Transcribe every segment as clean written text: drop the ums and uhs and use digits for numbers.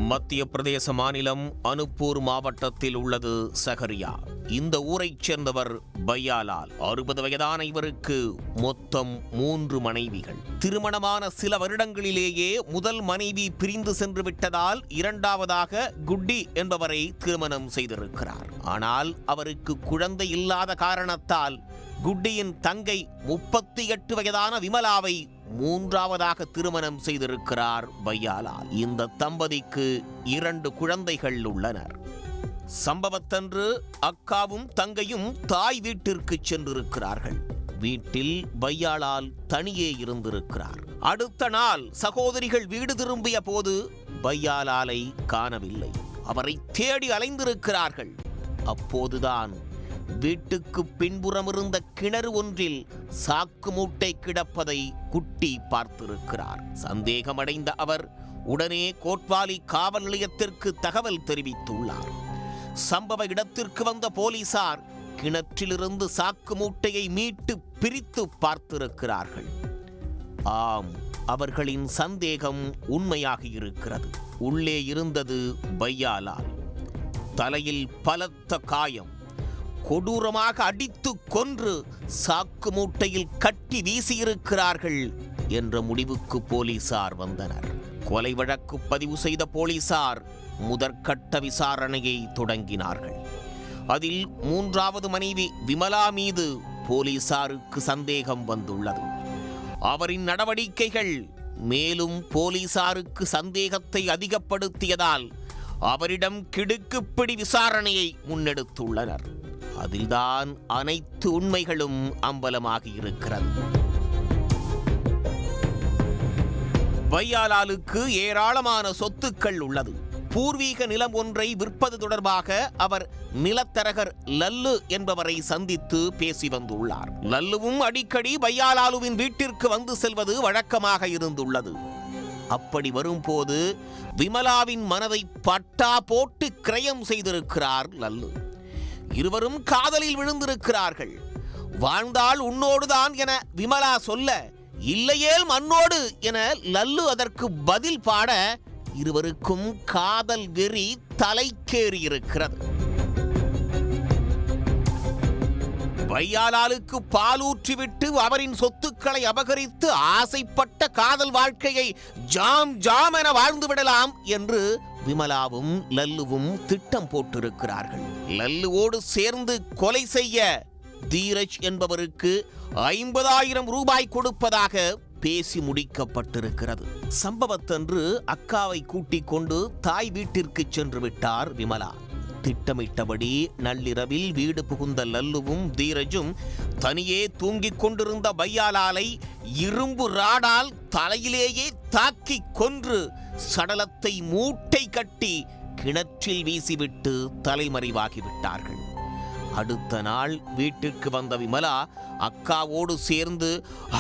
மத்திய பிரதேச மாநிலம் அனுப்பூர் மாவட்டத்தில் உள்ளது சஹரியா. இந்த ஊரைச் சேர்ந்தவர் பையாலால். 60 வயதான இவருக்கு மொத்தம் 3 மனைவிகள். திருமணமான சில வருடங்களிலேயே முதல் மனைவி பிரிந்து சென்று விட்டதால் இரண்டாவதாக குட்டி என்பவரை திருமணம் செய்திருக்கிறார். ஆனால் அவருக்கு குழந்தை இல்லாத காரணத்தால் குட்டியின் தங்கை 38 வயதான விமலாவை 3ஆவதாக திருமணம் செய்திருக்கிறார் பையாலால். இந்த தம்பதிக்கு 2 குழந்தைகள் உள்ளனர். சம்பவத்தன்று அக்காவும் தங்கையும் தாய் வீட்டிற்கு சென்றிருக்கிறார்கள். வீட்டில் பையாலால் தனியே இருந்திருக்கிறார். அடுத்த நாள் சகோதரிகள் வீடு திரும்பிய போது பையாலாலை காணவில்லை. அவரை தேடி அலைந்திருக்கிறார்கள். அப்போதுதான் வீட்டுக்கு பின்புறம் இருந்த கிணறு ஒன்றில் சாக்கு மூட்டை கிடப்பதை குட்டி பார்த்திருக்கிறார். சந்தேகமடைந்த அவர் உடனே கோட்வாலி காவல் நிலையத்திற்கு தகவல் தெரிவித்துள்ளார். சம்பவ இடத்திற்கு வந்த போலீசார் கிணற்றிலிருந்து சாக்கு மூட்டையை மீட்டு பிரித்து பார்த்திருக்கிறார்கள். ஆம், அவர்களின் சந்தேகம் உண்மையாக இருக்கிறது. உள்ளே இருந்தது பையாலால். தலையில் பலத்த காயம், கொடூரமாக அடித்து கொன்று சாக்கு மூட்டையில் கட்டி வீசியிருக்கிறார்கள் என்ற முடிவுக்கு போலீசார் வந்தனர். கொலை வழக்கு பதிவு செய்த போலீசார் முதற்கட்ட விசாரணையை தொடங்கினார்கள். அதில் 3வது மனைவி விமலா மீது போலீசாருக்கு சந்தேகம் வந்துள்ளது. அவரின் நடவடிக்கைகள் மேலும் போலீசாருக்கு சந்தேகத்தை அதிகப்படுத்தியதால் அவரிடம் கிடுக்குப்பிடி விசாரணையை முன்னெடுத்துள்ளனர். அதில்தான் அனைத்து உண்மைகளும் அம்பலமாகி இருக்கிறது. பையாலாலுக்கு ஏராளமான சொத்துக்கள் உள்ளது. பூர்வீக நிலம் ஒன்றை விற்பது தொடர்பாக அவர் நிலத்தரகர் லல்லு என்பவரை சந்தித்து பேசி வந்துள்ளார். லல்லுவும் அடிக்கடி பையாலாலுவின் வீட்டிற்கு வந்து செல்வது வழக்கமாக இருந்துள்ளது. அப்படி வரும்போது விமலாவின் மனதை பட்டா போட்டு கிரயம் செய்திருக்கிறார் லல்லு. இருவரும் காதலில் விழுந்திருக்கிறார்கள். வாழ்ந்தால் உன்னோடுதான் என விமலா சொல்ல, இல்லையேல் மண்ணோடு என லல்லு அதற்கு பதில் பாட இருவருக்கும் காதல் வெறி தலைக்கேறியிருக்கிறது. பையாலாலுக்கு பாலூற்றிவிட்டு அவரின் சொத்துக்களை அபகரித்து ஆசைப்பட்ட காதல் வாழ்க்கையை ஜாம் ஜாம் என வாழ்ந்து விடலாம் என்று விமலாவும் லல்லுவும் திட்டம் போட்டிருக்கிறார்கள். லல்லுவோடு சேர்ந்து கொலை செய்ய தீரஜ் என்பவருக்கு 50,000 ரூபாய் கொடுப்பதாக பேசி முடிக்கப்பட்டிருக்கிறது. சம்பவத்தன்று அக்காவை கூட்டிக் கொண்டு தாய் வீட்டிற்கு சென்று விட்டார் விமலா. திட்டமிட்டபடி நள்ளிரவில் வீடு புகுந்த லல்லுவும் தீரஜும் தனியே தூங்கிக் கொண்டிருந்த பையாலாலை இரும்பு ராடால் தலையிலேயே தாக்கி கொன்று சடலத்தை மூட்டை கட்டி கிணற்றில் வீசிவிட்டு தலைமறைவாகிவிட்டார்கள். அடுத்த நாள் வீட்டிற்கு வந்த விமலா அக்காவோடு சேர்ந்து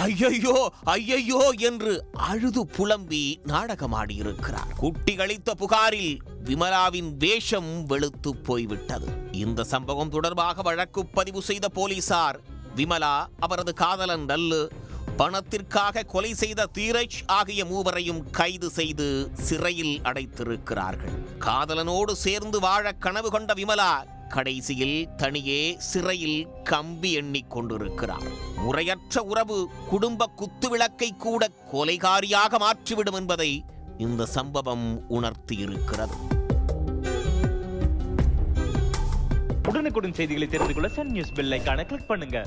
ஐயையோ ஐயையோ என்று அழுது புலம்பி நாடகமாடியிருக்கிறார். குட்டி அளித்த புகாரில் விமலாவின் வேஷம் வெளுத்து போய்விட்டது. இந்த சம்பவம் தொடர்பாக வழக்கு பதிவு செய்த போலீசார் விமலா, அவரது காதலன் லல்லு, பணத்திற்காக கொலை செய்த தீரஜ் ஆகிய மூவரையும் கைது செய்து சிறையில் அடைத்திருக்கிறார்கள். காதலனோடு சேர்ந்து வாழ கனவு கொண்ட விமலா கடைசியில் தனியே சிறையில் கம்பி எண்ணிக் கொண்டிருக்கிறார். முறையற்ற உறவு குடும்ப குத்துவிளக்கை கூட கொலைகாரியாக மாற்றிவிடும் என்பதை இந்த சம்பவம் உணர்த்தியிருக்கிறது. உடனுக்குடன் செய்திகளை தெரிந்து கொள்ள சன் நியூஸ் பெல் ஐகானை கிளிக் பண்ணுங்க.